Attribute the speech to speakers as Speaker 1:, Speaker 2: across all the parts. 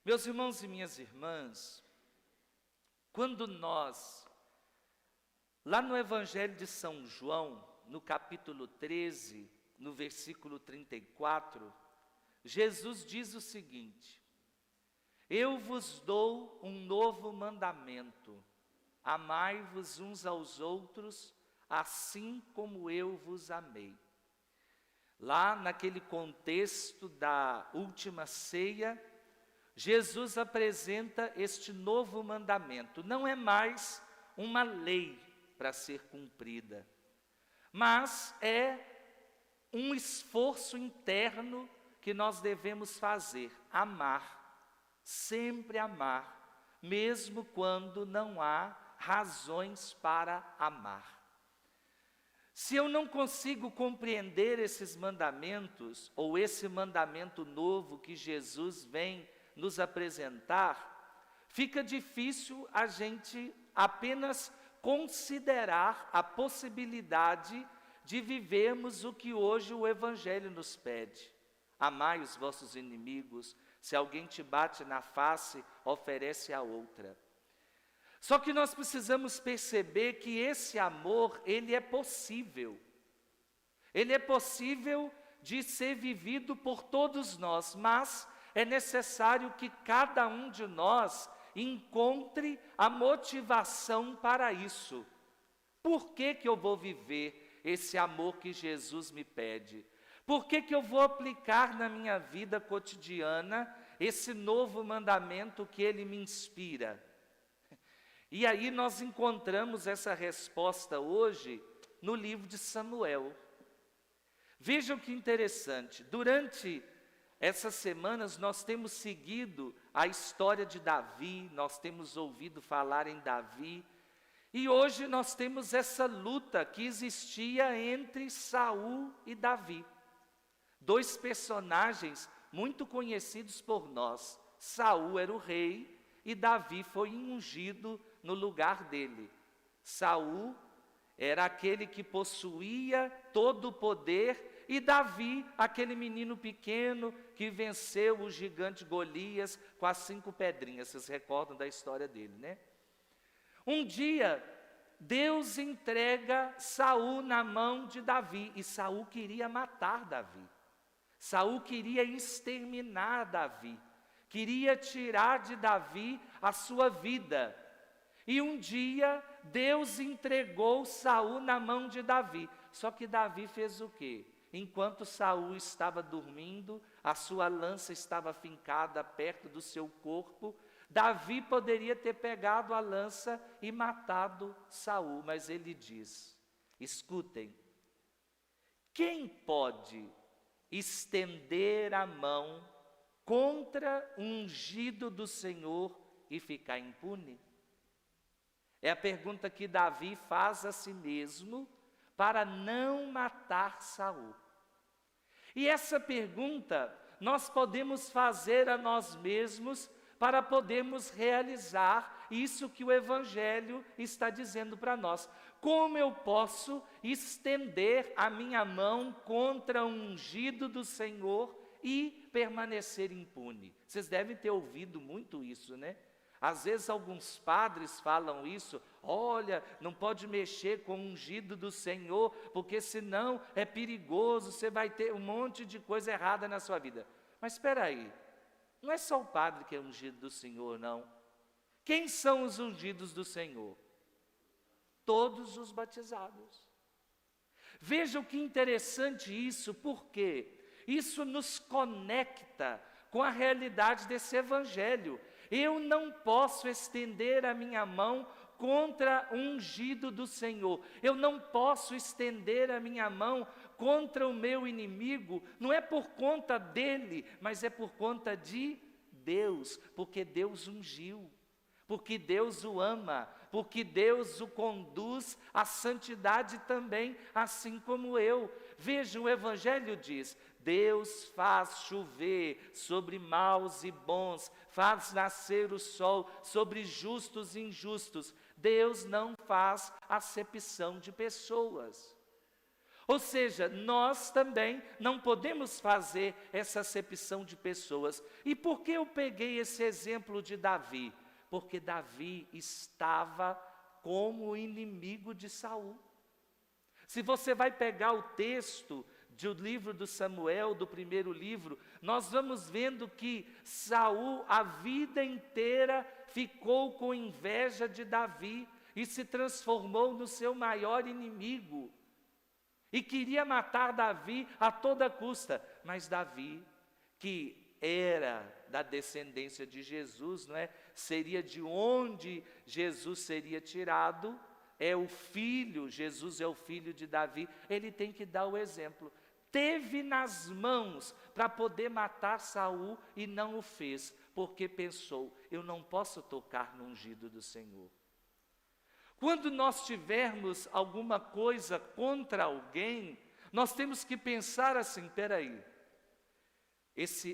Speaker 1: Meus irmãos e minhas irmãs, quando nós, lá no Evangelho de São João, no capítulo 13, no versículo 34, Jesus diz o seguinte: eu vos dou um novo mandamento, amai-vos uns aos outros, assim como eu vos amei. Lá naquele contexto da última ceia, Jesus apresenta este novo mandamento. Não é mais uma lei para ser cumprida, mas é um esforço interno que nós devemos fazer, amar, sempre amar, mesmo quando não há razões para amar. Se eu não consigo compreender esses mandamentos, ou esse mandamento novo que Jesus vem nos apresentar, fica difícil a gente apenas considerar a possibilidade de vivermos o que hoje o Evangelho nos pede. Amai os vossos inimigos, se alguém te bate na face, oferece a outra. Só que nós precisamos perceber que esse amor, ele é possível. Ele é possível de ser vivido por todos nós, mas é necessário que cada um de nós encontre a motivação para isso. Por que eu vou viver esse amor que Jesus me pede? Por que eu vou aplicar na minha vida cotidiana esse novo mandamento que ele me inspira? E aí nós encontramos essa resposta hoje no livro de Samuel. Vejam que interessante, durante essas semanas nós temos seguido a história de Davi, nós temos ouvido falar em Davi, e hoje nós temos essa luta que existia entre Saul e Davi. Dois personagens muito conhecidos por nós. Saul era o rei e Davi foi ungido no lugar dele. Saul era aquele que possuía todo o poder e Davi, aquele menino pequeno que venceu o gigante Golias com as 5 pedrinhas. Vocês recordam da história dele, né? Um dia, Deus entrega Saul na mão de Davi e Saul queria matar Davi. Saul queria exterminar Davi, queria tirar de Davi a sua vida. E um dia Deus entregou Saul na mão de Davi. Só que Davi fez o quê? Enquanto Saul estava dormindo, a sua lança estava fincada perto do seu corpo. Davi poderia ter pegado a lança e matado Saul, mas ele diz: escutem, quem pode estender a mão contra o ungido do Senhor e ficar impune? É a pergunta que Davi faz a si mesmo para não matar Saul. E essa pergunta nós podemos fazer a nós mesmos para podermos realizar isso que o Evangelho está dizendo para nós. Como eu posso estender a minha mão contra o ungido do Senhor e permanecer impune? Vocês devem ter ouvido muito isso, né? Às vezes alguns padres falam isso: olha, não pode mexer com o ungido do Senhor, porque senão é perigoso, você vai ter um monte de coisa errada na sua vida. Mas espera aí, não é só o padre que é ungido do Senhor, não. Quem são os ungidos do Senhor? Todos os batizados. Vejam que interessante isso, porque isso nos conecta com a realidade desse Evangelho. Eu não posso estender a minha mão contra o ungido do Senhor. Eu não posso estender a minha mão contra o meu inimigo. Não é por conta dele, mas é por conta de Deus. Porque Deus ungiu. Porque Deus o ama. Porque Deus o conduz à santidade também, assim como eu. Vejam, o Evangelho diz: Deus faz chover sobre maus e bons, faz nascer o sol sobre justos e injustos. Deus não faz acepção de pessoas. Ou seja, nós também não podemos fazer essa acepção de pessoas. E por que eu peguei esse exemplo de Davi? Porque Davi estava como inimigo de Saul. Se você vai pegar o texto do livro do Samuel, do primeiro livro, nós vamos vendo que Saul a vida inteira ficou com inveja de Davi e se transformou no seu maior inimigo. E queria matar Davi a toda custa. Mas Davi, que era da descendência de Jesus, não é? Seria de onde Jesus seria tirado, é o filho, Jesus é o filho de Davi, ele tem que dar o exemplo. Teve nas mãos para poder matar Saul e não o fez, porque pensou, eu não posso tocar no ungido do Senhor. Quando nós tivermos alguma coisa contra alguém, nós temos que pensar assim, peraí,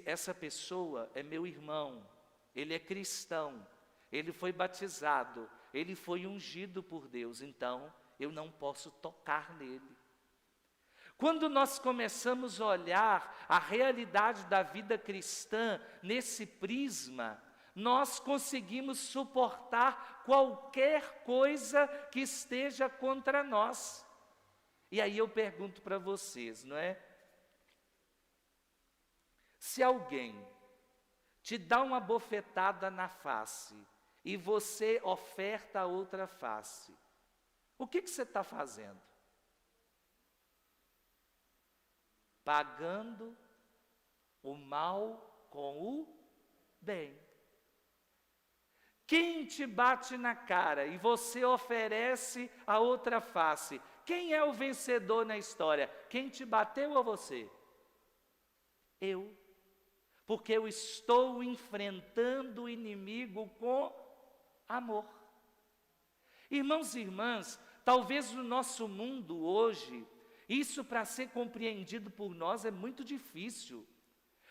Speaker 1: essa pessoa é meu irmão, ele é cristão, ele foi batizado, ele foi ungido por Deus, então eu não posso tocar nele. Quando nós começamos a olhar a realidade da vida cristã nesse prisma, nós conseguimos suportar qualquer coisa que esteja contra nós. E aí eu pergunto para vocês, não é? Se alguém te dá uma bofetada na face e você oferta a outra face, o que você está fazendo? Pagando o mal com o bem. Quem te bate na cara e você oferece a outra face, quem é o vencedor na história? Quem te bateu ou você? Eu. Porque eu estou enfrentando o inimigo com amor. Irmãos e irmãs, talvez no nosso mundo hoje, isso para ser compreendido por nós é muito difícil.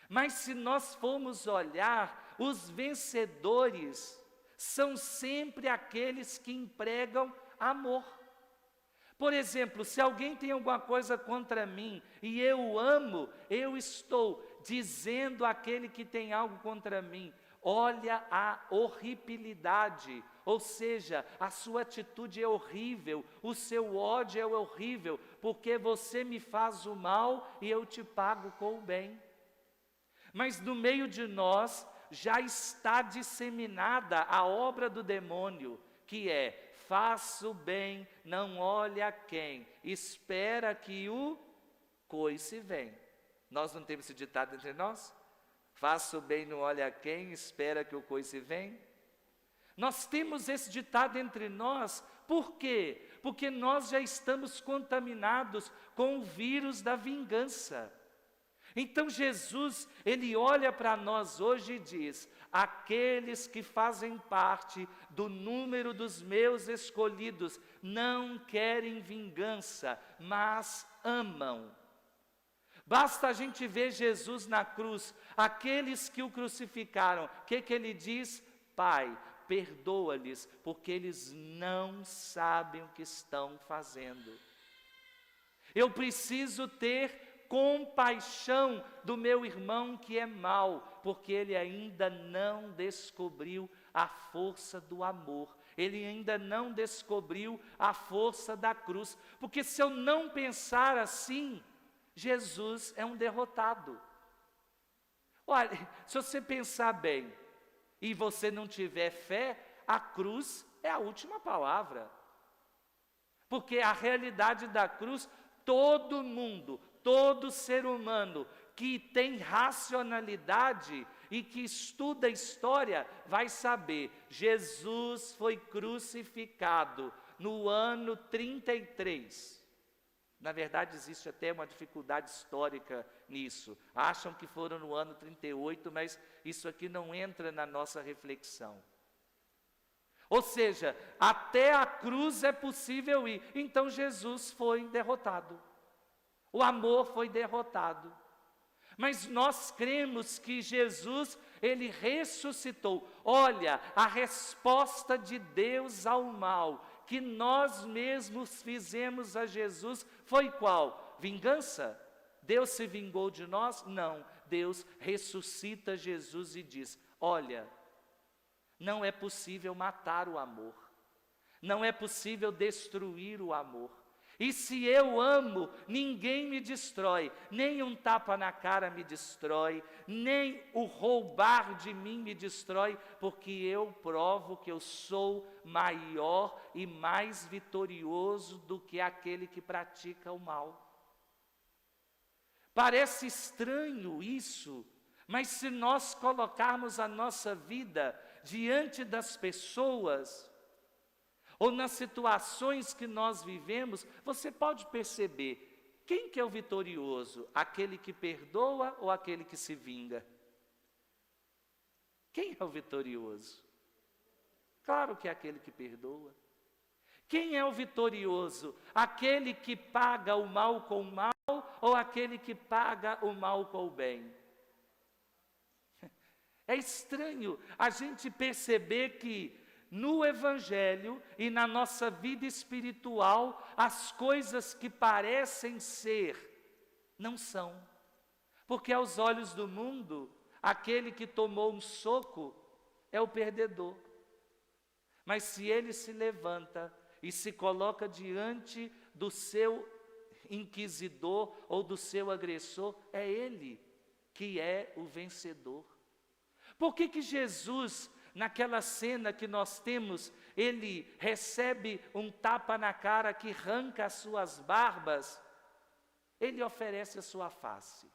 Speaker 1: Mas se nós formos olhar, os vencedores são sempre aqueles que empregam amor. Por exemplo, se alguém tem alguma coisa contra mim e eu amo, eu estou dizendo àquele que tem algo contra mim, olha a horribilidade, ou seja, a sua atitude é horrível, o seu ódio é horrível, porque você me faz o mal e eu te pago com o bem. Mas no meio de nós já está disseminada a obra do demônio, que é, faça o bem, não olhe a quem, espera que o coice vem. Nós não temos esse ditado entre nós? Faça o bem, não olhe a quem, espera que o coice vem. Nós temos esse ditado entre nós, por quê? Porque nós já estamos contaminados com o vírus da vingança. Então Jesus, ele olha para nós hoje e diz, aqueles que fazem parte do número dos meus escolhidos, não querem vingança, mas amam. Basta a gente ver Jesus na cruz, aqueles que o crucificaram, o que ele diz? Pai, perdoa-lhes, porque eles não sabem o que estão fazendo. Eu preciso ter compaixão do meu irmão que é mau, porque ele ainda não descobriu a força do amor, ele ainda não descobriu a força da cruz, porque se eu não pensar assim, Jesus é um derrotado. Olha, se você pensar bem, e você não tiver fé, a cruz é a última palavra, porque a realidade da cruz, todo mundo, todo ser humano que tem racionalidade e que estuda a história vai saber, Jesus foi crucificado no ano 33. Na verdade existe até uma dificuldade histórica nisso, acham que foram no ano 38, mas isso aqui não entra na nossa reflexão. Ou seja, até a cruz é possível ir, então Jesus foi derrotado. O amor foi derrotado. Mas nós cremos que Jesus, ele ressuscitou. Olha, a resposta de Deus ao mal, que nós mesmos fizemos a Jesus, foi qual? vingança? Deus se vingou de nós? Não. Deus ressuscita Jesus e diz: olha, não é possível matar o amor. Não é possível destruir o amor. E se eu amo, ninguém me destrói, nem um tapa na cara me destrói, nem o roubar de mim me destrói, porque eu provo que eu sou maior e mais vitorioso do que aquele que pratica o mal. Parece estranho isso, mas se nós colocarmos a nossa vida diante das pessoas, ou nas situações que nós vivemos, você pode perceber, quem que é o vitorioso? Aquele que perdoa ou aquele que se vinga? Quem é o vitorioso? Claro que é aquele que perdoa. Quem é o vitorioso? Aquele que paga o mal com o mal ou aquele que paga o mal com o bem? É estranho a gente perceber que no Evangelho e na nossa vida espiritual, as coisas que parecem ser, não são. Porque aos olhos do mundo, aquele que tomou um soco é o perdedor. Mas se ele se levanta e se coloca diante do seu inquisidor ou do seu agressor, é ele que é o vencedor. Por que Jesus, naquela cena que nós temos, ele recebe um tapa na cara que arranca as suas barbas, ele oferece a sua face.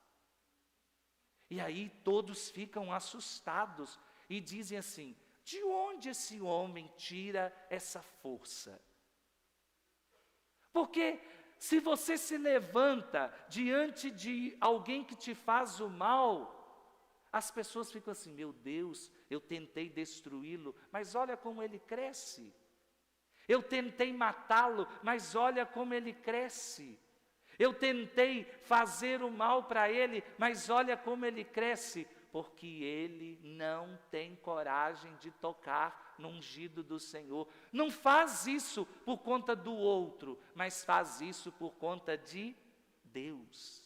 Speaker 1: E aí todos ficam assustados e dizem assim: de onde esse homem tira essa força? Porque se você se levanta diante de alguém que te faz o mal, as pessoas ficam assim: meu Deus, eu tentei destruí-lo, mas olha como ele cresce. Eu tentei matá-lo, mas olha como ele cresce. Eu tentei fazer o mal para ele, mas olha como ele cresce. Porque ele não tem coragem de tocar no ungido do Senhor. Não faz isso por conta do outro, mas faz isso por conta de Deus.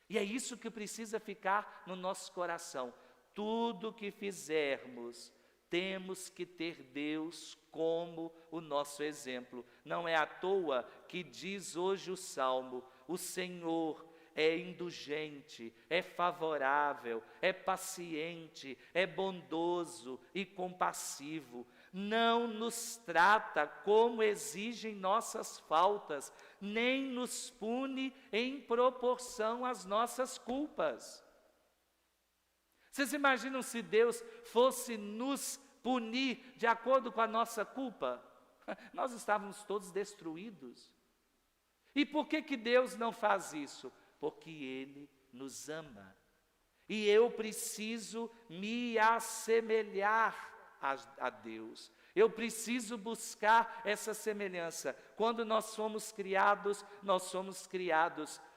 Speaker 1: E é isso que precisa ficar no nosso coração. Tudo que fizermos, temos que ter Deus como o nosso exemplo. Não é à toa que diz hoje o Salmo: o Senhor é indulgente, é favorável, é paciente, é bondoso e compassivo. Não nos trata como exigem nossas faltas, nem nos pune em proporção às nossas culpas. Vocês imaginam se Deus fosse nos punir de acordo com a nossa culpa? Nós estávamos todos destruídos. E por que Deus não faz isso? Porque Ele nos ama. E eu preciso me assemelhar a Deus. Eu preciso buscar essa semelhança. Quando nós somos criados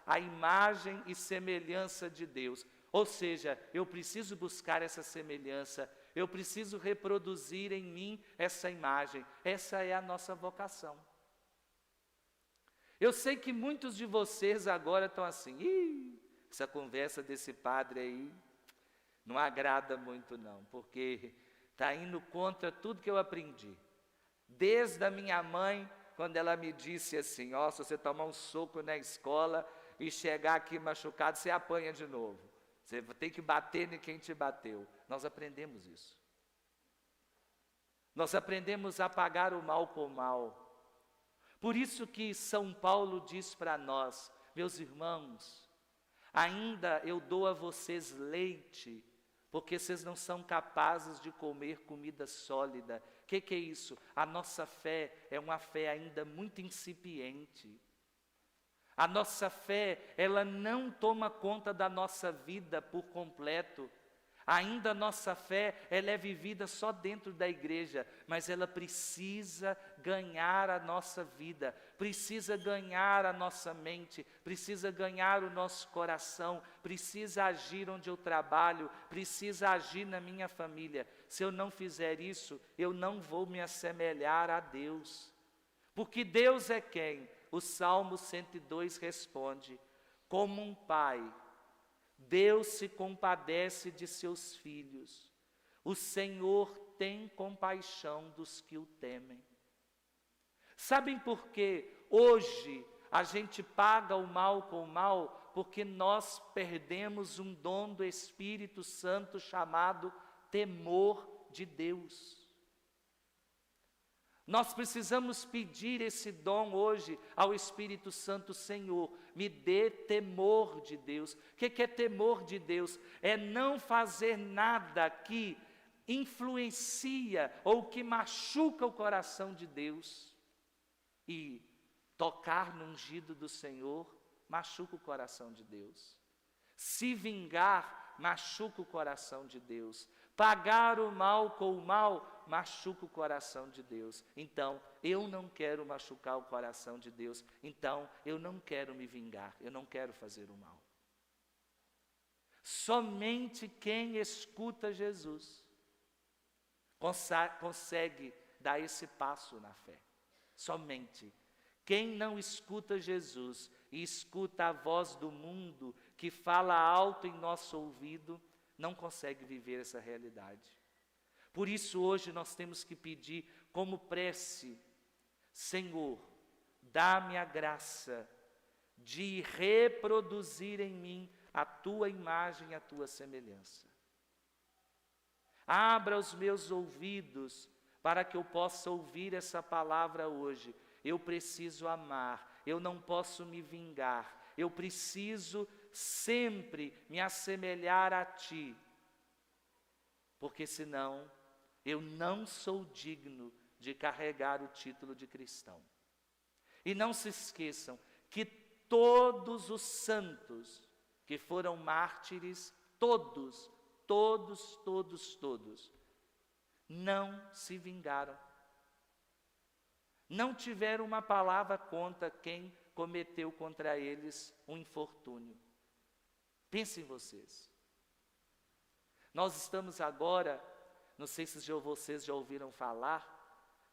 Speaker 1: à imagem e semelhança de Deus. Ou seja, eu preciso buscar essa semelhança, eu preciso reproduzir em mim essa imagem. Essa é a nossa vocação. Eu sei que muitos de vocês agora estão assim: essa conversa desse padre aí não agrada muito não, porque está indo contra tudo que eu aprendi. Desde a minha mãe, quando ela me disse assim: se você tomar um soco na escola e chegar aqui machucado, você apanha de novo. Você tem que bater em quem te bateu. Nós aprendemos isso. Nós aprendemos a pagar o mal com o mal. Por isso que São Paulo diz para nós: meus irmãos, ainda eu dou a vocês leite, porque vocês não são capazes de comer comida sólida. O que é isso? A nossa fé é uma fé ainda muito incipiente. A nossa fé, ela não toma conta da nossa vida por completo. Ainda a nossa fé, ela é vivida só dentro da igreja, mas ela precisa ganhar a nossa vida, precisa ganhar a nossa mente, precisa ganhar o nosso coração, precisa agir onde eu trabalho, precisa agir na minha família. Se eu não fizer isso, eu não vou me assemelhar a Deus. Porque Deus é quem? o Salmo 102 responde: como um pai, Deus se compadece de seus filhos. O Senhor tem compaixão dos que o temem. Sabem por quê? Hoje a gente paga o mal com o mal, porque nós perdemos um dom do Espírito Santo chamado temor de Deus. Nós precisamos pedir esse dom hoje ao Espírito Santo. Senhor, me dê temor de Deus. O que é temor de Deus? É não fazer nada que influencia ou que machuca o coração de Deus. E tocar no ungido do Senhor machuca o coração de Deus. Se vingar machuca o coração de Deus. Pagar o mal com o mal machuca o coração de Deus. Então, eu não quero machucar o coração de Deus. Então, eu não quero me vingar. Eu não quero fazer o mal. Somente quem escuta Jesus consegue dar esse passo na fé. Somente. Quem não escuta Jesus e escuta a voz do mundo que fala alto em nosso ouvido, não consegue viver essa realidade. Por isso hoje nós temos que pedir como prece: Senhor, dá-me a graça de reproduzir em mim a tua imagem e a tua semelhança. Abra os meus ouvidos para que eu possa ouvir essa palavra hoje. Eu preciso amar, eu não posso me vingar, eu preciso sempre me assemelhar a Ti, porque senão eu não sou digno de carregar o título de cristão. E não se esqueçam que todos os santos que foram mártires, todos, não se vingaram. Não tiveram uma palavra contra quem cometeu contra eles um infortúnio. Pensem vocês. Nós estamos agora, não sei se vocês já ouviram falar,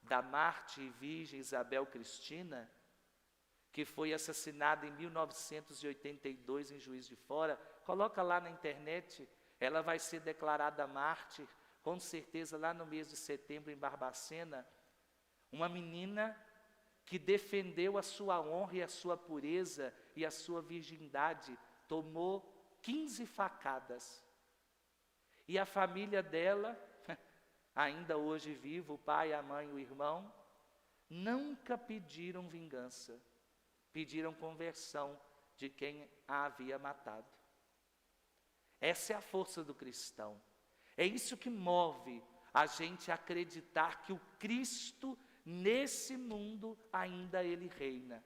Speaker 1: da mártir virgem Isabel Cristina, que foi assassinada em 1982 em Juiz de Fora. Coloca lá na internet, ela vai ser declarada mártir, com certeza lá no mês de setembro em Barbacena. Uma menina que defendeu a sua honra e a sua pureza e a sua virgindade, tomou 15 facadas. E a família dela, ainda hoje vivo, o pai, a mãe, o irmão, nunca pediram vingança, pediram conversão de quem a havia matado. Essa é a força do cristão. É isso que move a gente a acreditar que o Cristo, nesse mundo, ainda Ele reina.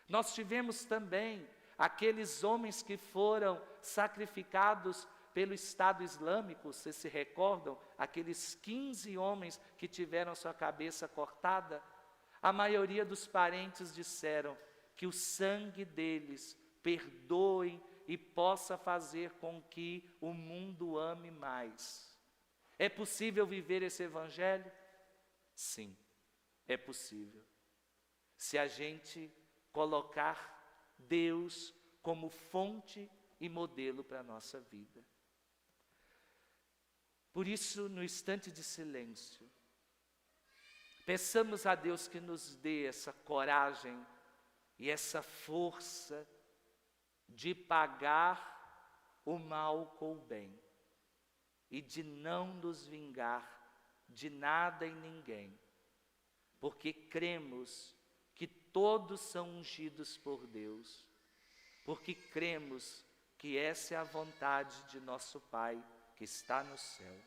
Speaker 1: Nós tivemos também aqueles homens que foram sacrificados pelo Estado Islâmico, vocês se recordam? Aqueles 15 homens que tiveram sua cabeça cortada. A maioria dos parentes disseram que o sangue deles perdoe e possa fazer com que o mundo ame mais. É possível viver esse evangelho? Sim, é possível. Se a gente colocar Deus como fonte e modelo para a nossa vida. Por isso, no instante de silêncio, peçamos a Deus que nos dê essa coragem e essa força de pagar o mal com o bem e de não nos vingar de nada e ninguém, porque cremos que todos são ungidos por Deus, porque cremos que essa é a vontade de nosso Pai que está no céu.